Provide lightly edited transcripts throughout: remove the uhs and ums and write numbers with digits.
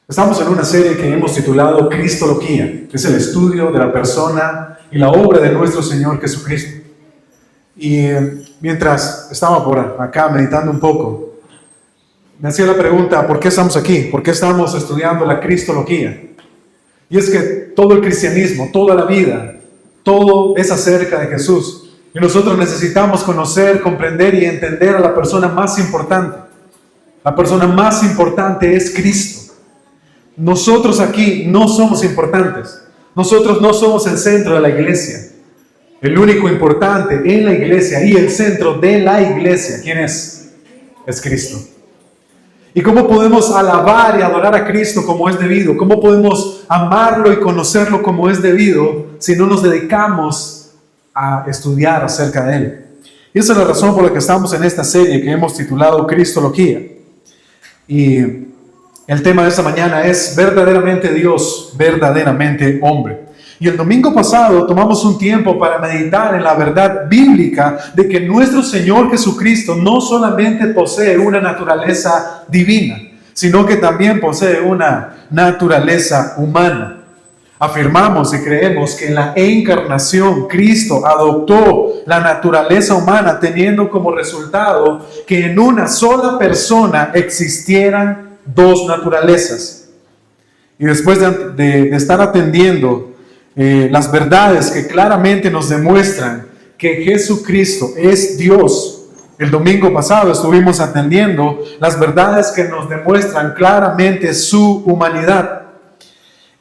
Estamos en una serie que hemos titulado Cristología, que es el estudio de la persona y la obra de nuestro Señor Jesucristo. Y mientras estaba por acá meditando un poco, me hacía la pregunta, ¿por qué estamos aquí? ¿Por qué estamos estudiando la Cristología? Y es que todo el cristianismo, toda la vida, todo es acerca de Jesús. Y nosotros necesitamos conocer, comprender y entender a la persona más importante. La persona más importante es Cristo. Nosotros aquí no somos importantes. Nosotros no somos el centro de la iglesia. El único importante en la iglesia y el centro de la iglesia, ¿quién es? Es Cristo. ¿Y cómo podemos alabar y adorar a Cristo como es debido? ¿Cómo podemos amarlo y conocerlo como es debido si no nos dedicamos a estudiar acerca de Él? Y esa es la razón por la que estamos en esta serie que hemos titulado Cristología. Y el tema de esta mañana es verdaderamente Dios, verdaderamente hombre. Y el domingo pasado tomamos un tiempo para meditar en la verdad bíblica de que nuestro Señor Jesucristo no solamente posee una naturaleza divina, sino que también posee una naturaleza humana. Afirmamos y creemos que en la encarnación Cristo adoptó la naturaleza humana teniendo como resultado que en una sola persona existieran dos naturalezas. Y después de estar atendiendo las verdades que claramente nos demuestran que Jesucristo es Dios, el domingo pasado estuvimos atendiendo las verdades que nos demuestran claramente su humanidad.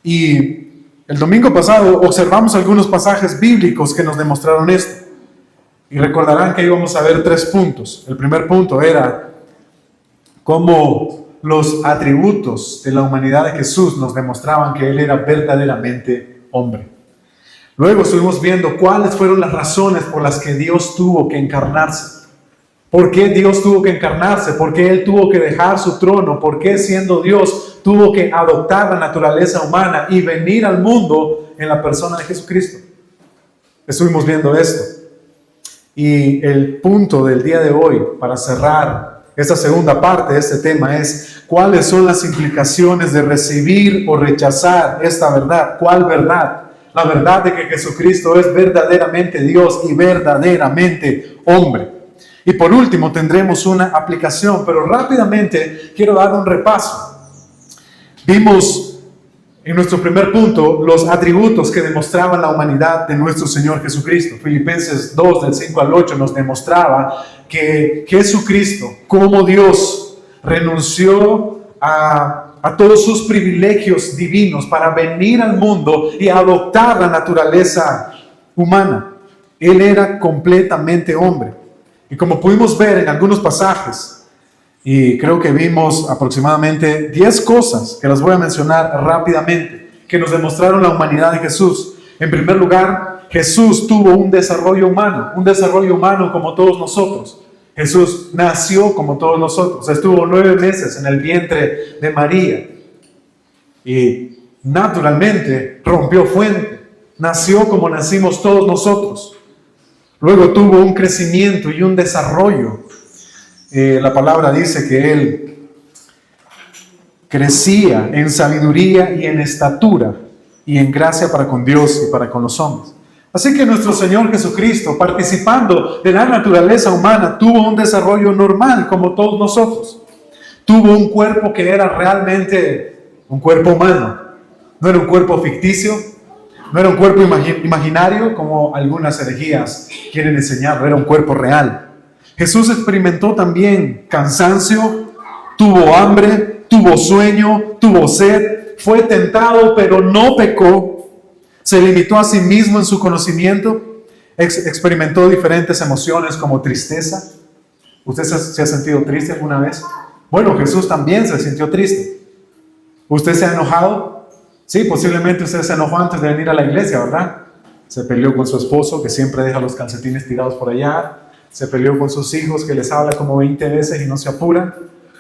Y el domingo pasado observamos algunos pasajes bíblicos que nos demostraron esto. Y recordarán que íbamos a ver 3 puntos. El primer punto era cómo los atributos de la humanidad de Jesús nos demostraban que Él era verdaderamente hombre. Luego estuvimos viendo cuáles fueron las razones por las que Dios tuvo que encarnarse. ¿Por qué Dios tuvo que encarnarse? ¿Por qué Él tuvo que dejar su trono? ¿Por qué siendo Dios tuvo que adoptar la naturaleza humana y venir al mundo en la persona de Jesucristo? Estuvimos viendo esto. Y el punto del día de hoy, para cerrar esta segunda parte de este tema, es cuáles son las implicaciones de recibir o rechazar esta verdad. ¿Cuál verdad? La verdad de que Jesucristo es verdaderamente Dios y verdaderamente hombre. Y por último tendremos una aplicación, pero rápidamente quiero dar un repaso. Vimos en nuestro primer punto los atributos que demostraban la humanidad de nuestro Señor Jesucristo. Filipenses 2, del 5 al 8, nos demostraba que Jesucristo, como Dios, renunció a todos sus privilegios divinos para venir al mundo y adoptar la naturaleza humana. Él era completamente hombre. Y como pudimos ver en algunos pasajes, y creo que vimos aproximadamente 10 cosas que las voy a mencionar rápidamente, que nos demostraron la humanidad de Jesús. En primer lugar, Jesús tuvo un desarrollo humano como todos nosotros. Jesús nació como todos nosotros, estuvo 9 meses en el vientre de María y naturalmente rompió fuente, nació como nacimos todos nosotros. Luego tuvo un crecimiento y un desarrollo. La palabra dice que Él crecía en sabiduría y en estatura y en gracia para con Dios y para con los hombres. Así que nuestro Señor Jesucristo, participando de la naturaleza humana, tuvo un desarrollo normal como todos nosotros. Tuvo un cuerpo que era realmente un cuerpo humano. No era un cuerpo ficticio, no era un cuerpo imaginario como algunas herejías quieren enseñar, era un cuerpo real. Jesús experimentó también cansancio, tuvo hambre, tuvo sueño, tuvo sed, fue tentado pero no pecó. Se limitó a sí mismo en su conocimiento, experimentó diferentes emociones como tristeza. ¿Usted se ha sentido triste alguna vez? Bueno, Jesús también se sintió triste. ¿Usted se ha enojado? Sí, posiblemente usted se enojó antes de venir a la iglesia, ¿verdad? Se peleó con su esposo, que siempre deja los calcetines tirados por allá. Se peleó con sus hijos, que les habla como 20 veces y no se apuran.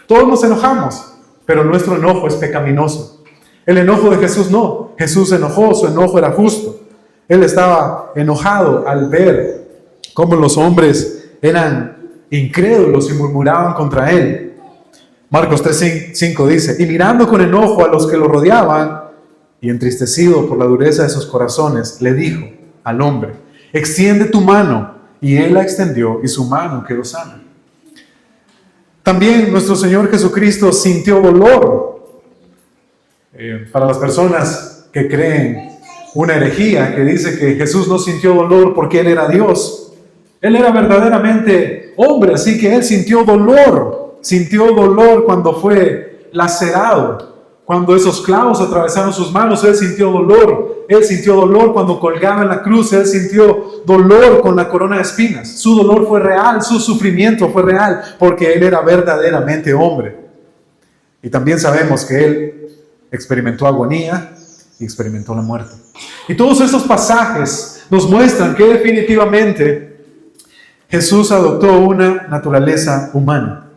Todos nos enojamos, pero nuestro enojo es pecaminoso. El enojo de Jesús no. Jesús se enojó, su enojo era justo. Él estaba enojado al ver cómo los hombres eran incrédulos y murmuraban contra Él. Marcos 3:5 dice, y mirando con enojo a los que lo rodeaban, y entristecido por la dureza de sus corazones, le dijo al hombre, extiende tu mano. Y él la extendió y su mano quedó sana. También nuestro Señor Jesucristo sintió dolor. Para las personas que creen una herejía que dice que Jesús no sintió dolor porque Él era Dios. Él era verdaderamente hombre, así que Él sintió dolor. Sintió dolor cuando fue lacerado. Cuando esos clavos atravesaron sus manos, Él sintió dolor. Él sintió dolor cuando colgaba en la cruz. Él sintió dolor con la corona de espinas. Su dolor fue real, su sufrimiento fue real, porque Él era verdaderamente hombre. Y también sabemos que Él experimentó agonía y experimentó la muerte. Y todos estos pasajes nos muestran que definitivamente Jesús adoptó una naturaleza humana.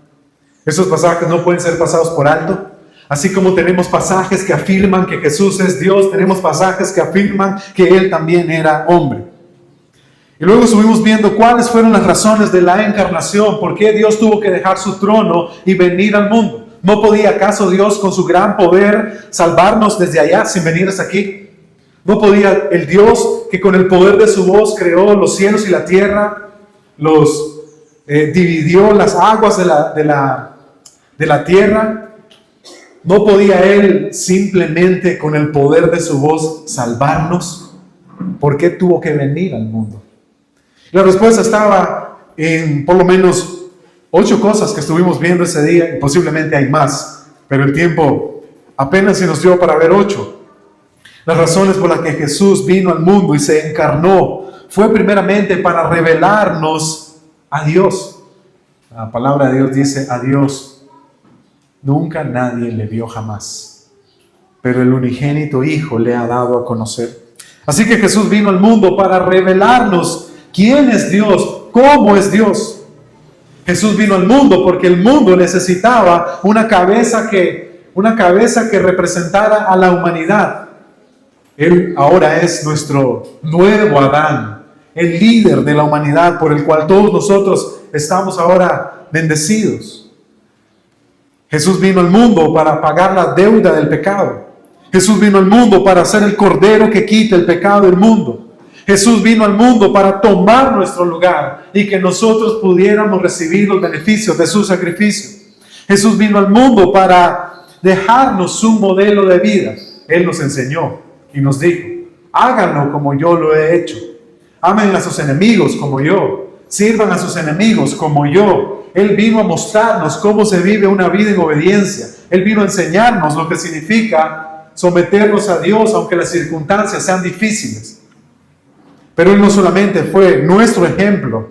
Esos pasajes no pueden ser pasados por alto. Así como tenemos pasajes que afirman que Jesús es Dios, tenemos pasajes que afirman que Él también era hombre. Y luego estuvimos viendo cuáles fueron las razones de la encarnación, por qué Dios tuvo que dejar su trono y venir al mundo. ¿No podía acaso Dios con su gran poder salvarnos desde allá sin venir hasta aquí? ¿No podía el Dios que con el poder de su voz creó los cielos y la tierra, dividió las aguas de la tierra? ¿No podía Él simplemente con el poder de su voz salvarnos? ¿Por qué tuvo que venir al mundo? La respuesta estaba en por lo menos 8 cosas que estuvimos viendo ese día, y posiblemente hay más, pero el tiempo apenas se nos dio para ver 8. Las razones por las que Jesús vino al mundo y se encarnó fue primeramente para revelarnos a Dios. La palabra de Dios dice a Dios. Nunca nadie le vio jamás, pero el unigénito Hijo le ha dado a conocer. Así que Jesús vino al mundo para revelarnos quién es Dios, cómo es Dios. Jesús vino al mundo porque el mundo necesitaba una cabeza que representara a la humanidad. Él ahora es nuestro nuevo Adán, el líder de la humanidad por el cual todos nosotros estamos ahora bendecidos. Jesús vino al mundo para pagar la deuda del pecado. Jesús vino al mundo para ser el cordero que quita el pecado del mundo. Jesús vino al mundo para tomar nuestro lugar y que nosotros pudiéramos recibir los beneficios de su sacrificio. Jesús vino al mundo para dejarnos su modelo de vida. Él nos enseñó y nos dijo, háganlo como yo lo he hecho. Amen a sus enemigos como yo. Sirvan a sus enemigos como yo. Él vino a mostrarnos cómo se vive una vida en obediencia. Él vino a enseñarnos lo que significa someternos a Dios aunque las circunstancias sean difíciles. Pero Él no solamente fue nuestro ejemplo,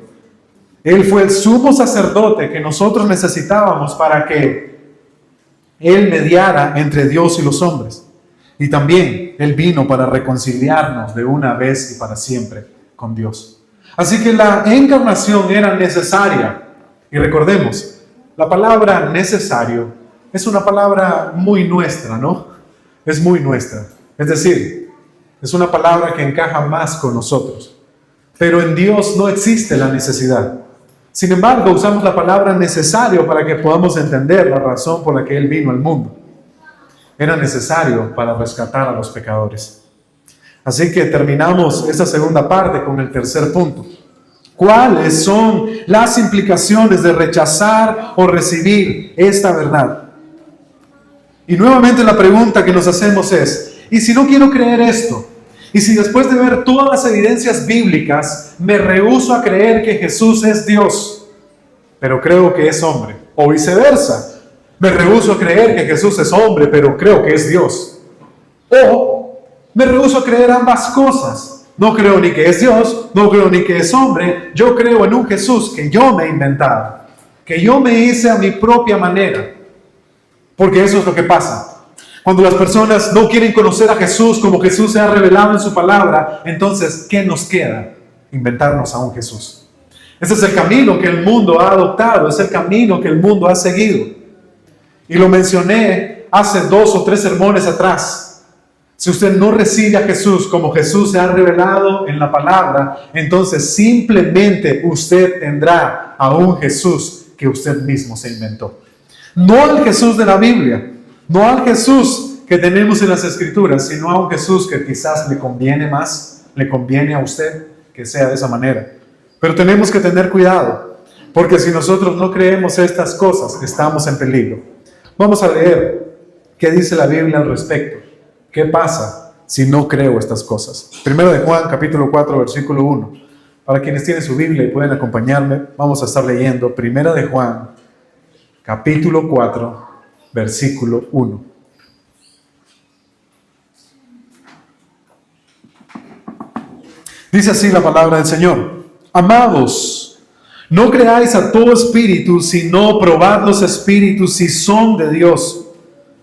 Él fue el sumo sacerdote que nosotros necesitábamos para que Él mediara entre Dios y los hombres. Y también Él vino para reconciliarnos de una vez y para siempre con Dios. Así que la encarnación era necesaria. Y recordemos, la palabra necesario es una palabra muy nuestra, ¿no? Es muy nuestra. Es decir, es una palabra que encaja más con nosotros. Pero en Dios no existe la necesidad. Sin embargo, usamos la palabra necesario para que podamos entender la razón por la que Él vino al mundo. Era necesario para rescatar a los pecadores. Así que terminamos esta segunda parte con el tercer punto. ¿Cuáles son las implicaciones de rechazar o recibir esta verdad? Y nuevamente la pregunta que nos hacemos es, ¿y si no quiero creer esto? ¿Y si después de ver todas las evidencias bíblicas me rehúso a creer que Jesús es Dios, pero creo que es hombre? O viceversa, me rehúso a creer que Jesús es hombre, pero creo que es Dios. O me rehúso a creer ambas cosas. No creo ni que es Dios, no creo ni que es hombre. Yo creo en un Jesús que yo me he inventado, que yo me hice a mi propia manera. Porque eso es lo que pasa. Cuando las personas no quieren conocer a Jesús como Jesús se ha revelado en su palabra, entonces, ¿qué nos queda? Inventarnos a un Jesús. Ese es el camino que el mundo ha adoptado, es el camino que el mundo ha seguido. Y lo mencioné hace 2 o 3 sermones atrás. Si usted no recibe a Jesús como Jesús se ha revelado en la palabra, entonces simplemente usted tendrá a un Jesús que usted mismo se inventó. No al Jesús de la Biblia, no al Jesús que tenemos en las Escrituras, sino a un Jesús que quizás le conviene más, le conviene a usted que sea de esa manera. Pero tenemos que tener cuidado, porque si nosotros no creemos estas cosas, estamos en peligro. Vamos a leer qué dice la Biblia al respecto. ¿Qué pasa si no creo estas cosas? Primero de Juan, capítulo 4, versículo 1. Para quienes tienen su Biblia y pueden acompañarme, vamos a estar leyendo Primera de Juan, capítulo 4, versículo 1. Dice así la palabra del Señor. Amados, no creáis a todo espíritu, sino probad los espíritus si son de Dios,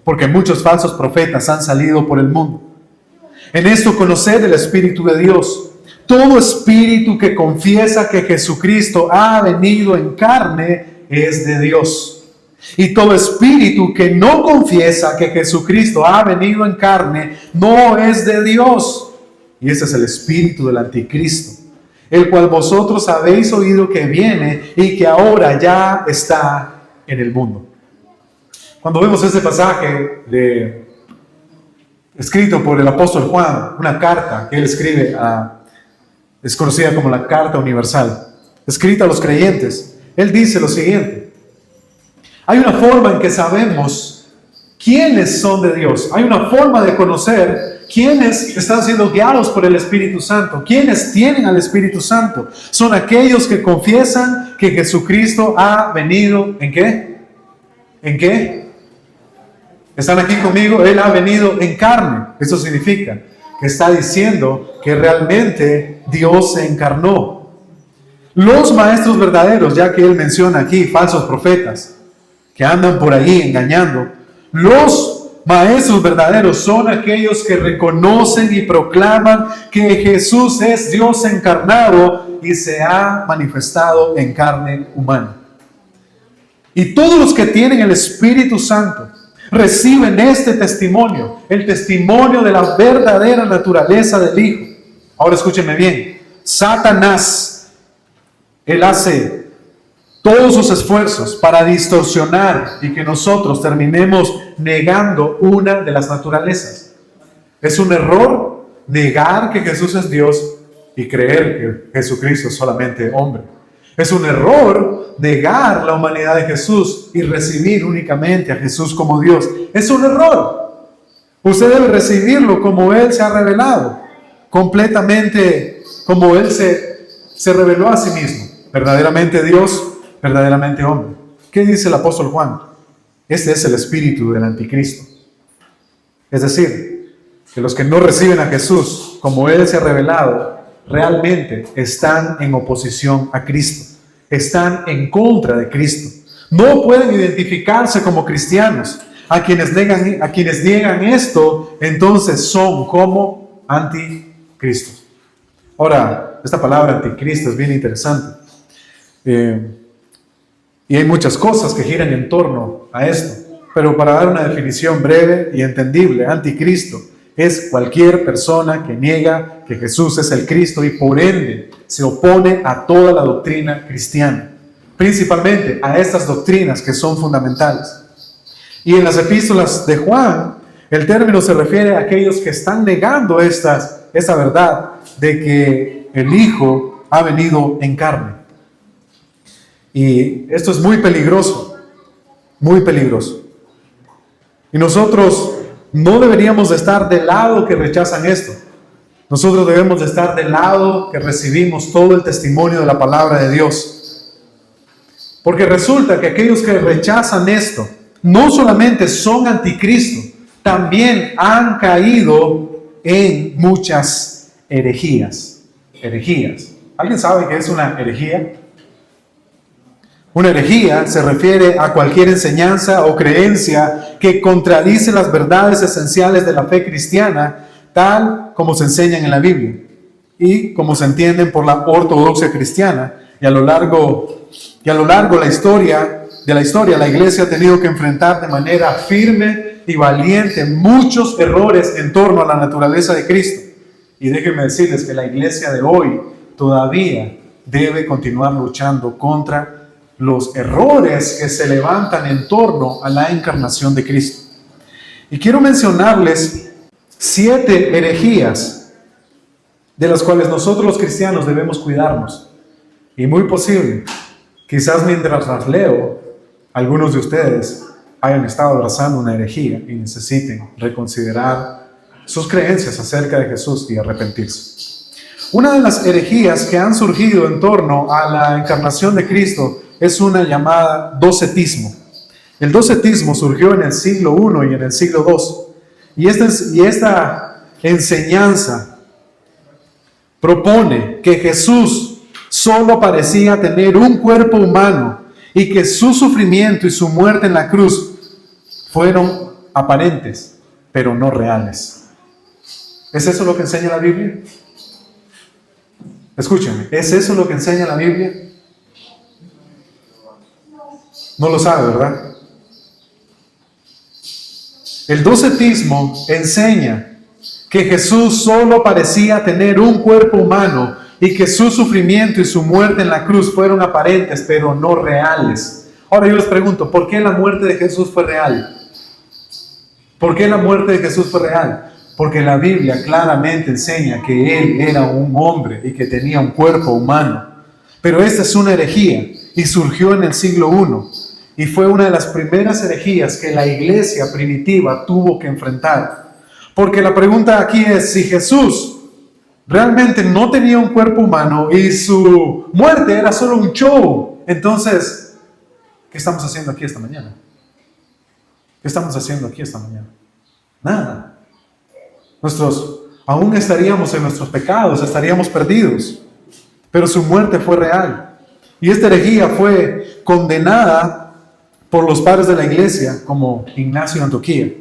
porque muchos falsos profetas han salido por el mundo. En esto conoced el Espíritu de Dios. Todo espíritu que confiesa que Jesucristo ha venido en carne es de Dios. Y todo espíritu que no confiesa que Jesucristo ha venido en carne no es de Dios. Y ese es el espíritu del anticristo, el cual vosotros habéis oído que viene y que ahora ya está en el mundo. Cuando vemos este pasaje escrito por el apóstol Juan, una carta que él escribe es conocida como la Carta Universal, escrita a los creyentes, él dice lo siguiente: hay una forma en que sabemos quiénes son de Dios, hay una forma de conocer quiénes están siendo guiados por el Espíritu Santo, quiénes tienen al Espíritu Santo. Son aquellos que confiesan que Jesucristo ha venido, ¿en qué? ¿En qué? ¿Están aquí conmigo? Él ha venido en carne. Eso significa que está diciendo que realmente Dios se encarnó. Los maestros verdaderos, ya que él menciona aquí falsos profetas que andan por ahí engañando, los maestros verdaderos son aquellos que reconocen y proclaman que Jesús es Dios encarnado y se ha manifestado en carne humana. Y todos los que tienen el Espíritu Santo reciben este testimonio, el testimonio de la verdadera naturaleza del Hijo. Ahora escúchenme bien. Satanás, él hace todos sus esfuerzos para distorsionar y que nosotros terminemos negando una de las naturalezas. Es un error negar que Jesús es Dios y creer que Jesucristo es solamente hombre. Es un error negar la humanidad de Jesús y recibir únicamente a Jesús como Dios. Es un error. Usted debe recibirlo como Él se ha revelado, completamente como Él se reveló a sí mismo. Verdaderamente Dios, verdaderamente hombre. ¿Qué dice el apóstol Juan? Este es el espíritu del anticristo. Es decir, que los que no reciben a Jesús como Él se ha revelado, realmente están en oposición a Cristo. Están en contra de Cristo. No pueden identificarse como cristianos. A quienes niegan esto, entonces son como anticristos. Ahora, esta palabra anticristo es bien interesante. Y hay muchas cosas que giran en torno a esto. Pero para dar una definición breve y entendible, anticristo es cualquier persona que niega que Jesús es el Cristo y por ende se opone a toda la doctrina cristiana, principalmente a estas doctrinas que son fundamentales. Y en las epístolas de Juan, el término se refiere a aquellos que están negando esta verdad de que el Hijo ha venido en carne. Y esto es muy peligroso, muy peligroso. Y nosotros no deberíamos de estar del lado que rechazan esto. Nosotros debemos de estar del lado que recibimos todo el testimonio de la palabra de Dios. Porque resulta que aquellos que rechazan esto no solamente son anticristo, también han caído en muchas herejías. Herejías. ¿Alguien sabe qué es una herejía? Una herejía se refiere a cualquier enseñanza o creencia que contradice las verdades esenciales de la fe cristiana, tal como se enseñan en la Biblia y como se entienden por la ortodoxia cristiana. Y a lo largo de la historia, la iglesia ha tenido que enfrentar de manera firme y valiente muchos errores en torno a la naturaleza de Cristo. Y déjenme decirles que la iglesia de hoy todavía debe continuar luchando contra los errores que se levantan en torno a la encarnación de Cristo. Y quiero mencionarles 7 herejías de las cuales nosotros los cristianos debemos cuidarnos. Y muy posible, quizás mientras las leo, algunos de ustedes hayan estado abrazando una herejía y necesiten reconsiderar sus creencias acerca de Jesús y arrepentirse. Una de las herejías que han surgido en torno a la encarnación de Cristo es una llamada docetismo. El docetismo surgió en el siglo I y en el siglo II. Y esta enseñanza propone que Jesús solo parecía tener un cuerpo humano y que su sufrimiento y su muerte en la cruz fueron aparentes, pero no reales. ¿Es eso lo que enseña la Biblia? Escúchenme, ¿es eso lo que enseña la Biblia? No lo sabe, ¿verdad? El docetismo enseña que Jesús solo parecía tener un cuerpo humano y que su sufrimiento y su muerte en la cruz fueron aparentes, pero no reales. Ahora yo les pregunto, ¿por qué la muerte de Jesús fue real? ¿Por qué la muerte de Jesús fue real? Porque la Biblia claramente enseña que Él era un hombre y que tenía un cuerpo humano. Pero esta es una herejía y surgió en el siglo I y fue una de las primeras herejías que la iglesia primitiva tuvo que enfrentar. Porque la pregunta aquí es, si Jesús realmente no tenía un cuerpo humano y su muerte era solo un show, entonces, ¿qué estamos haciendo aquí esta mañana? ¿Qué estamos haciendo aquí esta mañana? Nada. Aún estaríamos en nuestros pecados, estaríamos perdidos. Pero su muerte fue real. Y esta herejía fue condenada por los padres de la iglesia, como Ignacio de Antioquía.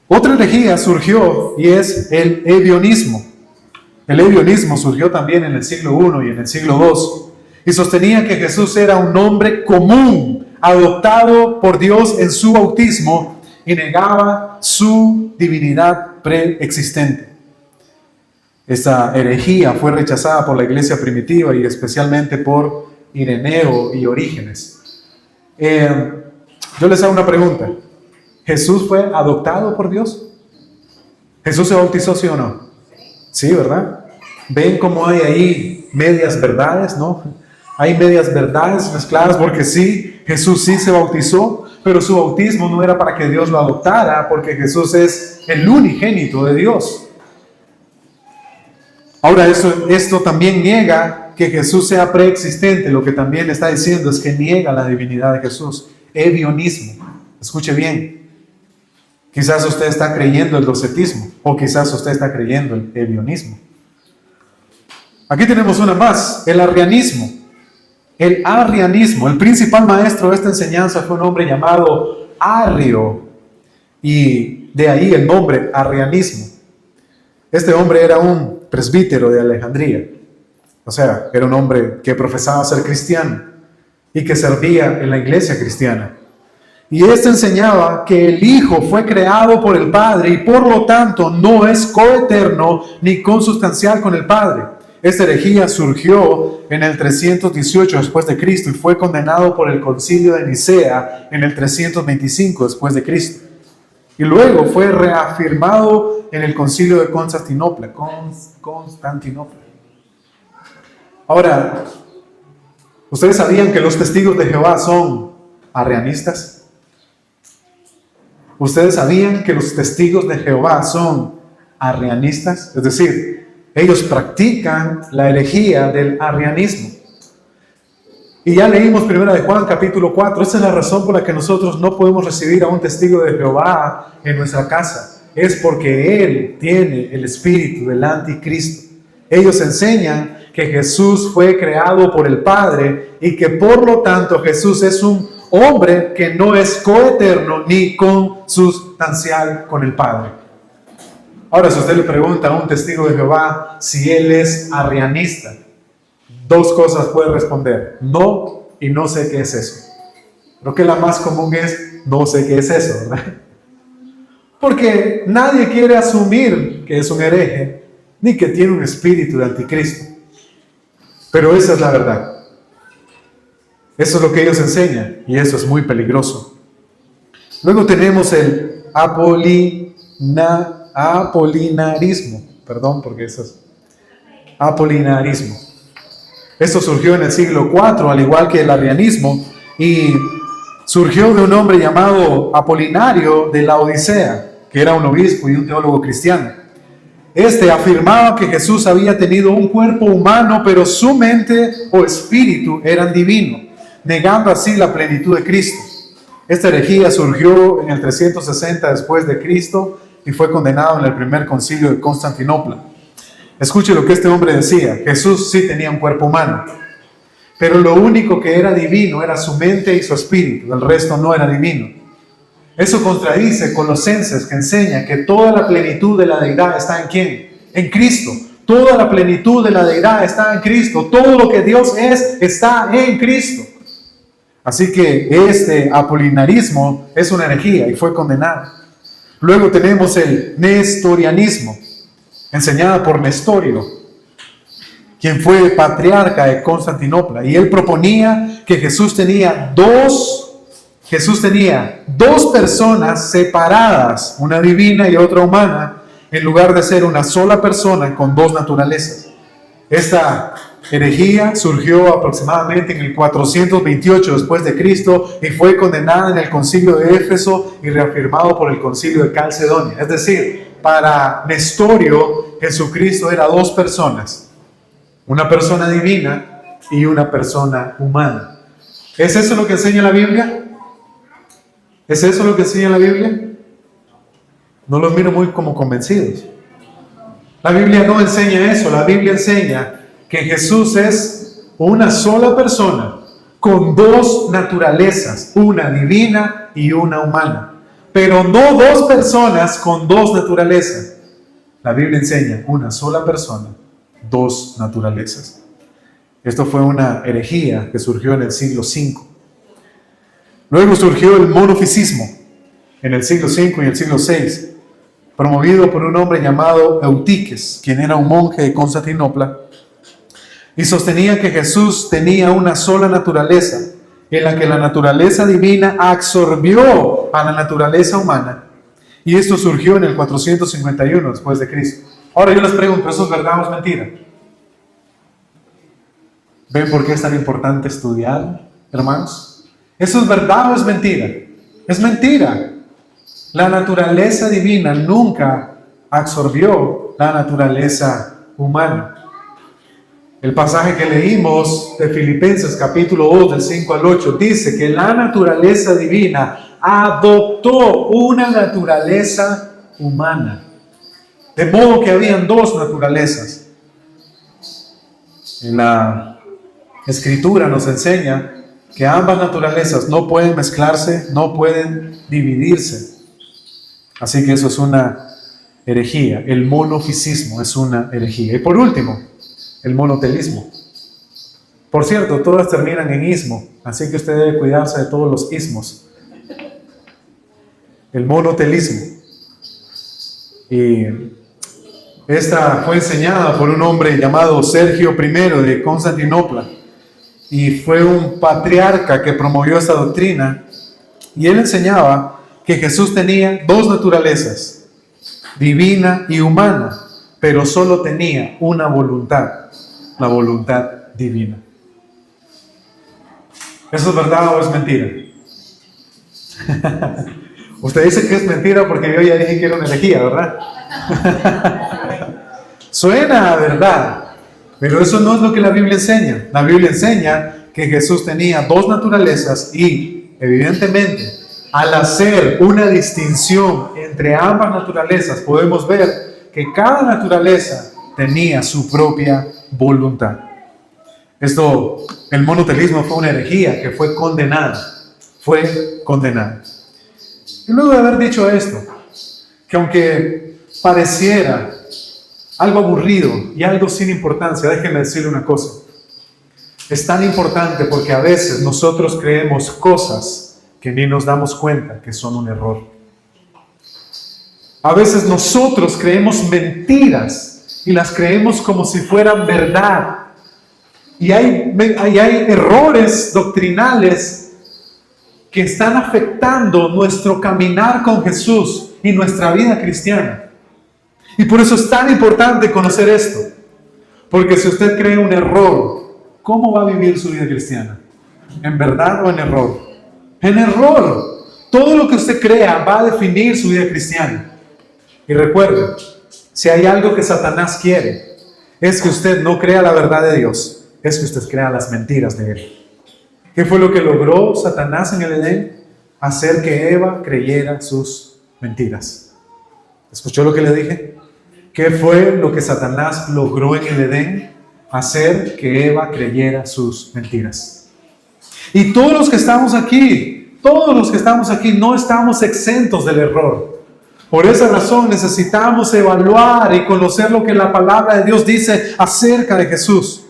Otra herejía surgió y es el ebionismo. El ebionismo surgió también en el siglo I y en el siglo II. Y sostenía que Jesús era un hombre común, adoptado por Dios en su bautismo, y negaba su divinidad preexistente. Esta herejía fue rechazada por la iglesia primitiva y especialmente por Ireneo y Orígenes. Yo les hago una pregunta. ¿Jesús fue adoptado por Dios? ¿Jesús se bautizó, sí o no? Sí, ¿verdad? ¿Ven cómo hay ahí medias verdades, no? Hay medias verdades mezcladas porque sí, Jesús sí se bautizó, pero su bautismo no era para que Dios lo adoptara, porque Jesús es el unigénito de Dios. Ahora, esto también niega que Jesús sea preexistente. Lo que también está diciendo es que niega la divinidad de Jesús. Ebionismo. Escuche bien. Quizás usted está creyendo el docetismo, o quizás usted está creyendo el ebionismo. Aquí tenemos una más, el arrianismo. El arrianismo, el principal maestro de esta enseñanza fue un hombre llamado Arrio, y de ahí el nombre arrianismo. Este hombre era un presbítero de Alejandría, o sea, era un hombre que profesaba ser cristiano y que servía en la iglesia cristiana. Y este enseñaba que el Hijo fue creado por el Padre y por lo tanto no es coeterno ni consustancial con el Padre. Esta herejía surgió en el 318 después de Cristo y fue condenado por el Concilio de Nicea en el 325 después de Cristo. Y luego fue reafirmado en el Concilio de Constantinopla. Ahora, ¿ustedes sabían que los testigos de Jehová son arrianistas? ¿Ustedes sabían que los testigos de Jehová son arrianistas? Es decir, ellos practican la herejía del arrianismo. Y ya leímos 1 de Juan capítulo 4. Esa es la razón por la que nosotros no podemos recibir a un testigo de Jehová en nuestra casa. Es porque él tiene el espíritu del anticristo. Ellos enseñan que Jesús fue creado por el Padre y que por lo tanto Jesús es un hombre que no es coeterno ni consustancial con el Padre. Ahora, si usted le pregunta a un testigo de Jehová si él es arrianista, dos cosas puede responder: no y no sé qué es eso. Creo que la más común es no sé qué es eso, ¿verdad? Porque nadie quiere asumir que es un hereje ni que tiene un espíritu de anticristo. Pero esa es la verdad. Eso es lo que ellos enseñan y eso es muy peligroso. Luego tenemos el apolinarismo. Perdón, porque eso es apolinarismo. Esto surgió en el siglo IV, al igual que el arrianismo, y surgió de un hombre llamado Apolinario de la Odisea, que era un obispo y un teólogo cristiano. Este afirmaba que Jesús había tenido un cuerpo humano, pero su mente o espíritu eran divinos, negando así la plenitud de Cristo. Esta herejía surgió en el 360 después de Cristo y fue condenado en el primer concilio de Constantinopla. Escuche lo que este hombre decía: Jesús sí tenía un cuerpo humano, pero lo único que era divino era su mente y su espíritu, el resto no era divino. Eso contradice Colosenses, que enseña que toda la plenitud de la deidad está ¿en quién? En Cristo. Toda la plenitud de la deidad está en Cristo. Todo lo que Dios es está en Cristo. Así que este apolinarismo es una herejía y fue condenado. Luego tenemos el nestorianismo, enseñada por Nestorio, quien fue patriarca de Constantinopla, y él proponía que Jesús tenía dos personas separadas, una divina y otra humana, en lugar de ser una sola persona con dos naturalezas. Esta herejía surgió aproximadamente en el 428 después de Cristo y fue condenada en el concilio de Éfeso y reafirmado por el concilio de Calcedonia. Es decir, para Nestorio, Jesucristo era dos personas, una persona divina y una persona humana. ¿Es eso lo que enseña la Biblia? ¿Es eso lo que enseña la Biblia? No los miro muy como convencidos. La Biblia no enseña eso. La Biblia enseña que Jesús es una sola persona con dos naturalezas, una divina y una humana, pero no dos personas con dos naturalezas. La Biblia enseña una sola persona, dos naturalezas. Esto fue una herejía que surgió en el siglo V. Luego surgió el monofisismo en el siglo V y el siglo VI, promovido por un hombre llamado Eutiques, quien era un monje de Constantinopla, y sostenía que Jesús tenía una sola naturaleza, en la que la naturaleza divina absorbió a la naturaleza humana, y esto surgió en el 451 después de Cristo. Ahora yo les pregunto, ¿eso es verdad o es mentira? ¿Ven por qué es tan importante estudiar, hermanos? ¿Eso es verdad o es mentira? Es mentira. La naturaleza divina nunca absorbió la naturaleza humana. El pasaje que leímos de Filipenses capítulo 2 del 5 al 8 dice que la naturaleza divina adoptó una naturaleza humana. De modo que habían dos naturalezas. En la Escritura nos enseña que ambas naturalezas no pueden mezclarse, no pueden dividirse. Así que eso es una herejía. El monofisismo es una herejía. Y por último, el monotelismo. Por cierto, todas terminan en ismo, así que usted debe cuidarse de todos los ismos. El monotelismo. Y esta fue enseñada por un hombre llamado Sergio I de Constantinopla. Y fue un patriarca que promovió esta doctrina. Y él enseñaba que Jesús tenía dos naturalezas, divina y humana, pero solo tenía una voluntad, la voluntad divina. ¿Eso es verdad o es mentira? Usted dice que es mentira porque yo ya dije que era una herejía, ¿verdad? Suena a verdad. Pero eso no es lo que la Biblia enseña. La Biblia enseña que Jesús tenía dos naturalezas y, evidentemente, al hacer una distinción entre ambas naturalezas, podemos ver que cada naturaleza tenía su propia voluntad. El monotelismo fue una herejía que fue condenada. Fue condenada. Y luego de haber dicho esto, que aunque pareciera algo aburrido y algo sin importancia, déjenme decirle una cosa. Es tan importante porque a veces nosotros creemos cosas que ni nos damos cuenta que son un error. A veces nosotros creemos mentiras y las creemos como si fueran verdad. Y hay errores doctrinales que están afectando nuestro caminar con Jesús y nuestra vida cristiana. Y por eso es tan importante conocer esto. Porque si usted cree un error, ¿cómo va a vivir su vida cristiana? ¿En verdad o en error? En error. Todo lo que usted crea va a definir su vida cristiana. Y recuerde, si hay algo que Satanás quiere, es que usted no crea la verdad de Dios, es que usted crea las mentiras de Él. ¿Qué fue lo que logró Satanás en el Edén? Hacer que Eva creyera sus mentiras. ¿Escuchó lo que le dije? ¿Qué fue lo que Satanás logró en el Edén? Hacer que Eva creyera sus mentiras. Y todos los que estamos aquí no estamos exentos del error. Por esa razón necesitamos evaluar y conocer lo que la palabra de Dios dice acerca de Jesús.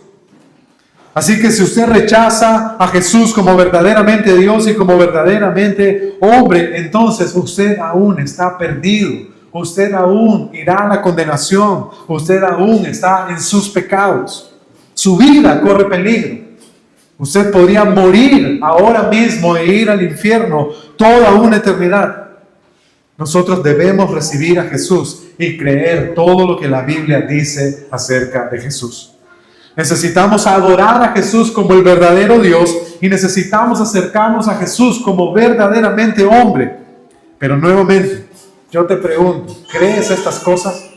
Así que si usted rechaza a Jesús como verdaderamente Dios y como verdaderamente hombre, entonces usted aún está perdido. Usted aún irá a la condenación. Usted aún está en sus pecados. Su vida corre peligro. Usted podría morir ahora mismo e ir al infierno toda una eternidad. Nosotros debemos recibir a Jesús y creer todo lo que la Biblia dice acerca de Jesús. Necesitamos adorar a Jesús como el verdadero Dios y necesitamos acercarnos a Jesús como verdaderamente hombre. Pero nuevamente, yo te pregunto, ¿crees estas cosas?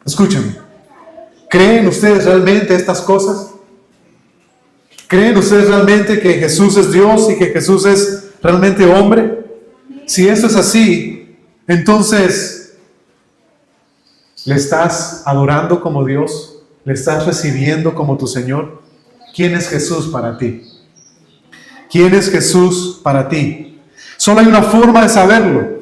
Escúchame, ¿creen ustedes realmente estas cosas? ¿Creen ustedes realmente que Jesús es Dios y que Jesús es realmente hombre? Si eso es así, entonces, ¿le estás adorando como Dios? ¿Le estás recibiendo como tu Señor? ¿Quién es Jesús para ti? ¿Quién es Jesús para ti? Solo hay una forma de saberlo.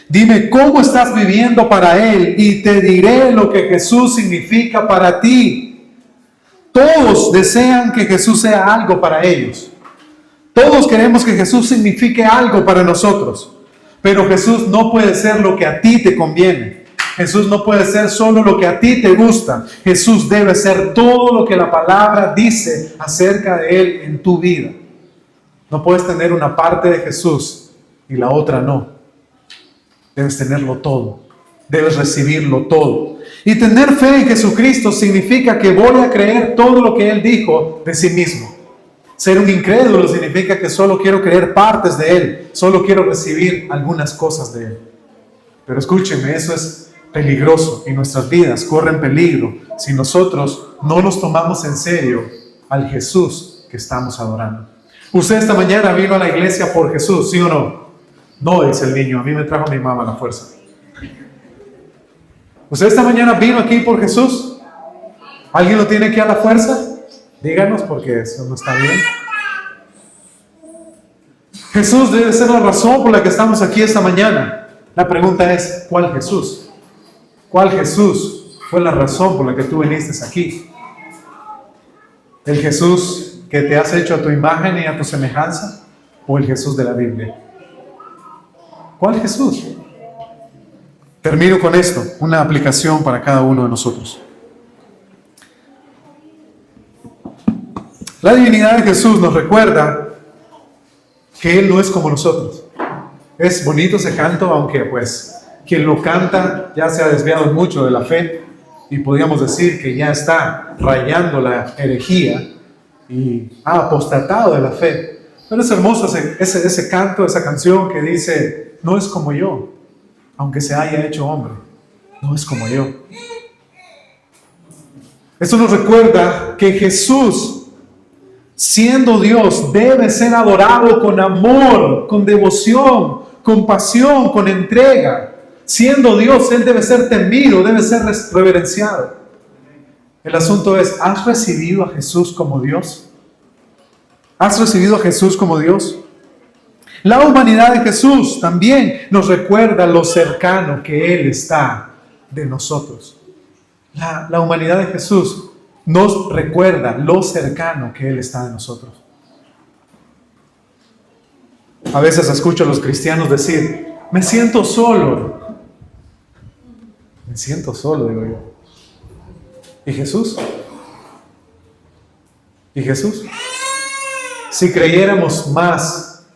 Dime cómo estás viviendo para Él y te diré lo que Jesús significa para ti. Todos desean que Jesús sea algo para ellos. Todos queremos que Jesús signifique algo para nosotros. Pero Jesús no puede ser lo que a ti te conviene. Jesús no puede ser solo lo que a ti te gusta. Jesús debe ser todo lo que la palabra dice acerca de Él en tu vida. No puedes tener una parte de Jesús y la otra no. Debes tenerlo todo. Debes recibirlo todo. Y tener fe en Jesucristo significa que voy a creer todo lo que Él dijo de sí mismo. Ser un incrédulo significa que solo quiero creer partes de Él. Solo quiero recibir algunas cosas de Él. Pero escúcheme, eso es peligroso y nuestras vidas corren peligro si nosotros no nos tomamos en serio al Jesús que estamos adorando. Usted esta mañana vino a la iglesia por Jesús, ¿sí o no? No, dice el niño, a mí me trajo mi mamá a la fuerza. ¿Usted esta mañana vino aquí por Jesús? ¿Alguien lo tiene aquí a la fuerza? Díganos porque eso no está bien. Jesús debe ser la razón por la que estamos aquí esta mañana. La pregunta es, ¿cuál Jesús? ¿Cuál Jesús fue la razón por la que tú viniste aquí? ¿El Jesús que te has hecho a tu imagen y a tu semejanza? ¿O el Jesús de la Biblia? ¿Cuál Jesús? Termino con esto, una aplicación para cada uno de nosotros. La divinidad de Jesús nos recuerda que Él no es como nosotros. Es bonito ese canto, aunque pues quien lo canta ya se ha desviado mucho de la fe y podríamos decir que ya está rayando la herejía y ha apostatado de la fe. Pero es hermoso ese canto, esa canción que dice, no es como yo, aunque se haya hecho hombre, no es como yo. Esto nos recuerda que Jesús, siendo Dios, debe ser adorado con amor, con devoción, con pasión, con entrega. Siendo Dios, Él debe ser temido, debe ser reverenciado. El asunto es, ¿has recibido a Jesús como Dios? ¿Has recibido a Jesús como Dios? La humanidad de Jesús también nos recuerda lo cercano que Él está de nosotros. La humanidad de Jesús nos recuerda lo cercano que Él está de nosotros. A veces escucho a los cristianos decir, me siento solo. Me siento solo, digo yo. ¿Y Jesús? y Jesús. Si creyéramos más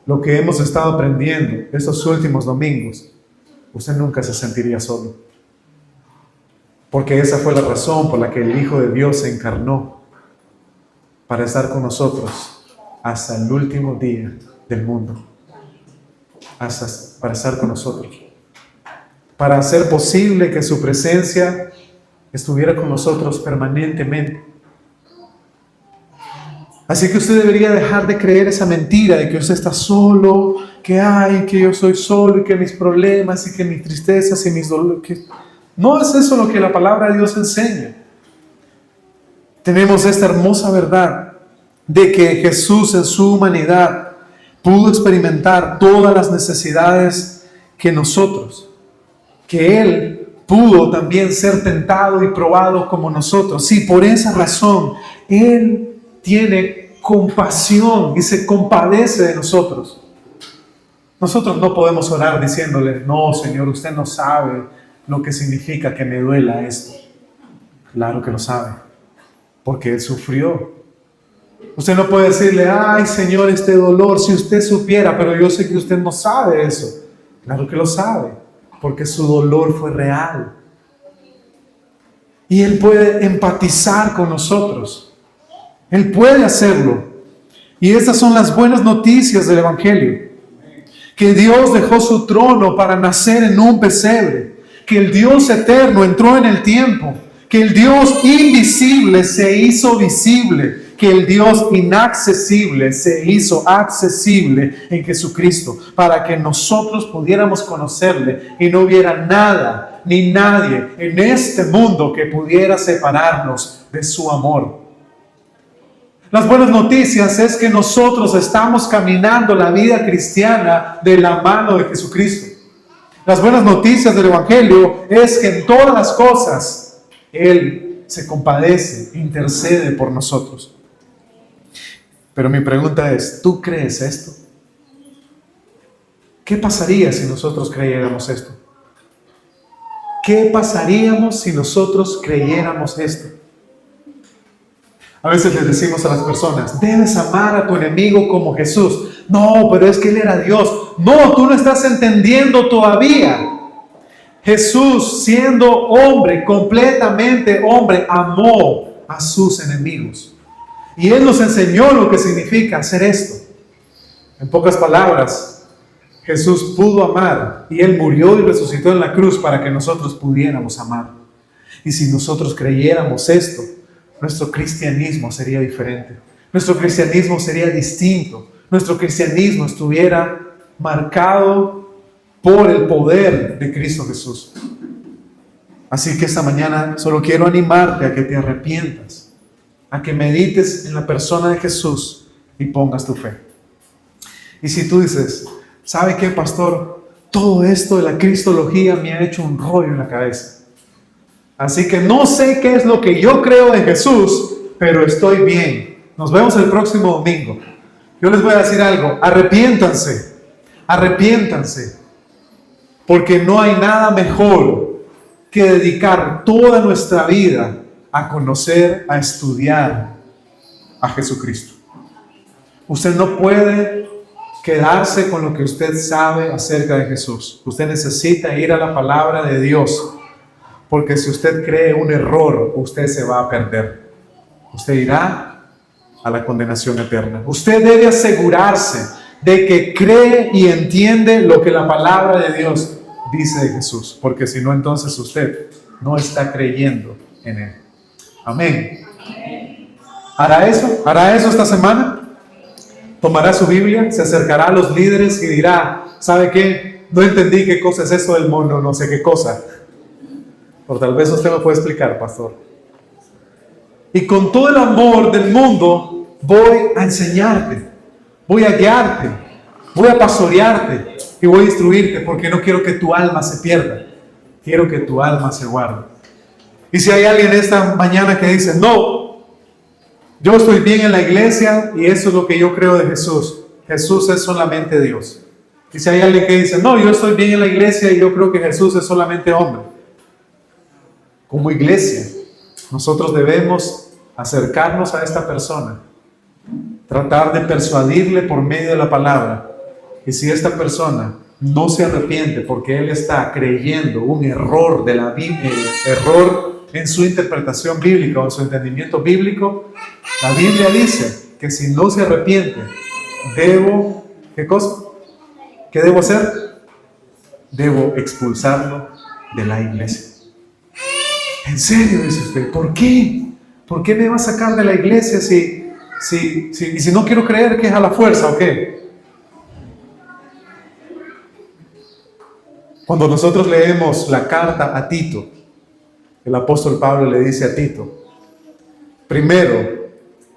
lo que hemos estado aprendiendo estos últimos domingos, usted nunca se sentiría solo. Porque esa fue la razón por la que el Hijo de Dios se encarnó, para estar con nosotros hasta el último día del mundo. Para estar con nosotros. Para hacer posible que su presencia estuviera con nosotros permanentemente. Así que usted debería dejar de creer esa mentira de que usted está solo, que yo soy solo y que mis problemas y que mis tristezas y mis dolores. No es eso lo que la palabra de Dios enseña. Tenemos esta hermosa verdad de que Jesús en su humanidad pudo experimentar todas las necesidades que nosotros, que Él pudo también ser tentado y probado como nosotros. Sí, por esa razón Él tiene compasión y se compadece de nosotros. Nosotros no podemos orar diciéndole, no, Señor, usted no sabe lo que significa que me duela esto. Claro que lo sabe, porque Él sufrió. Usted no puede decirle, ay, Señor, este dolor, si usted supiera, pero yo sé que usted no sabe eso. Claro que lo sabe, porque su dolor fue real. Y Él puede empatizar con nosotros. Él puede hacerlo. Y estas son las buenas noticias del Evangelio. Que Dios dejó su trono para nacer en un pesebre. Que el Dios eterno entró en el tiempo. Que el Dios invisible se hizo visible. Que el Dios inaccesible se hizo accesible en Jesucristo. Para que nosotros pudiéramos conocerle y no hubiera nada ni nadie en este mundo que pudiera separarnos de su amor. Las buenas noticias es que nosotros estamos caminando la vida cristiana de la mano de Jesucristo. Las buenas noticias del Evangelio es que en todas las cosas Él se compadece, intercede por nosotros. Pero mi pregunta es, ¿tú crees esto? ¿Qué pasaría si nosotros creyéramos esto? ¿Qué pasaríamos si nosotros creyéramos esto? A veces les decimos a las personas, debes amar a tu enemigo como Jesús. No, pero es que Él era Dios. No, tú no estás entendiendo todavía. Jesús, siendo hombre, completamente hombre, amó a sus enemigos. Y Él nos enseñó lo que significa hacer esto. En pocas palabras, Jesús pudo amar y Él murió y resucitó en la cruz para que nosotros pudiéramos amar. Y si nosotros creyéramos esto, nuestro cristianismo sería diferente. Nuestro cristianismo sería distinto. Nuestro cristianismo estuviera marcado por el poder de Cristo Jesús. Así que esta mañana solo quiero animarte a que te arrepientas, a que medites en la persona de Jesús y pongas tu fe. Y si tú dices, ¿sabe qué, pastor? Todo esto de la cristología me ha hecho un rollo en la cabeza. Así que no sé qué es lo que yo creo de Jesús, pero estoy bien. Nos vemos el próximo domingo. Yo les voy a decir algo, arrepiéntanse, porque no hay nada mejor que dedicar toda nuestra vida a conocer, a estudiar a Jesucristo. Usted no puede quedarse con lo que usted sabe acerca de Jesús. Usted necesita ir a la palabra de Dios. Porque si usted cree un error, usted se va a perder. Usted irá a la condenación eterna. Usted debe asegurarse de que cree y entiende lo que la palabra de Dios dice de Jesús. Porque si no, entonces usted no está creyendo en Él. Amén. ¿Hará eso? ¿Hará eso esta semana? Tomará su Biblia, se acercará a los líderes y dirá, ¿sabe qué? No entendí qué cosa es eso del mono, no sé qué cosa. O tal vez usted me puede explicar, pastor. Y con todo el amor del mundo voy a enseñarte, voy a guiarte, voy a pastorearte y voy a instruirte porque no quiero que tu alma se pierda. Quiero que tu alma se guarde. Y si hay alguien esta mañana que dice, no, yo estoy bien en la iglesia y eso es lo que yo creo de Jesús. Jesús es solamente Dios. Y si hay alguien que dice, no, yo estoy bien en la iglesia y yo creo que Jesús es solamente hombre. Como iglesia, nosotros debemos acercarnos a esta persona, tratar de persuadirle por medio de la palabra. Y si esta persona no se arrepiente porque él está creyendo un error de la Biblia, error en su interpretación bíblica o en su entendimiento bíblico, la Biblia dice que si no se arrepiente, ¿qué cosa? ¿Qué debo hacer? Debo expulsarlo de la iglesia. ¿En serio? Dice usted. ¿Por qué? ¿Por qué me va a sacar de la iglesia y si no quiero creer que es a la fuerza o qué? Cuando nosotros leemos la carta a Tito, el apóstol Pablo le dice a Tito, primero,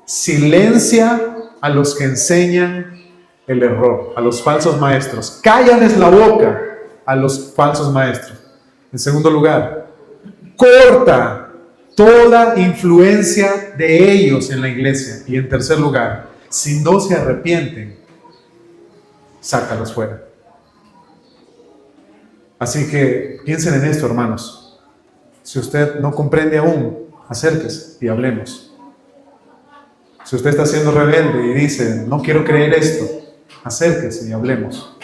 silencia a los que enseñan el error, a los falsos maestros. Cállales la boca a los falsos maestros. En segundo lugar, corta toda influencia de ellos en la iglesia. Y en tercer lugar, si no se arrepienten, sácalos fuera. Así que piensen en esto, hermanos. Si usted no comprende aún, acérquese y hablemos. Si usted está siendo rebelde y dice, no quiero creer esto, acérquese y hablemos.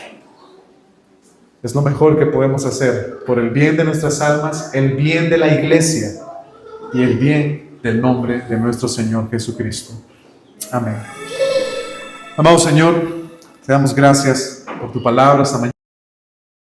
Es lo mejor que podemos hacer por el bien de nuestras almas, el bien de la iglesia y el bien del nombre de nuestro Señor Jesucristo. Amén. Amado Señor, te damos gracias por tu palabra esta mañana.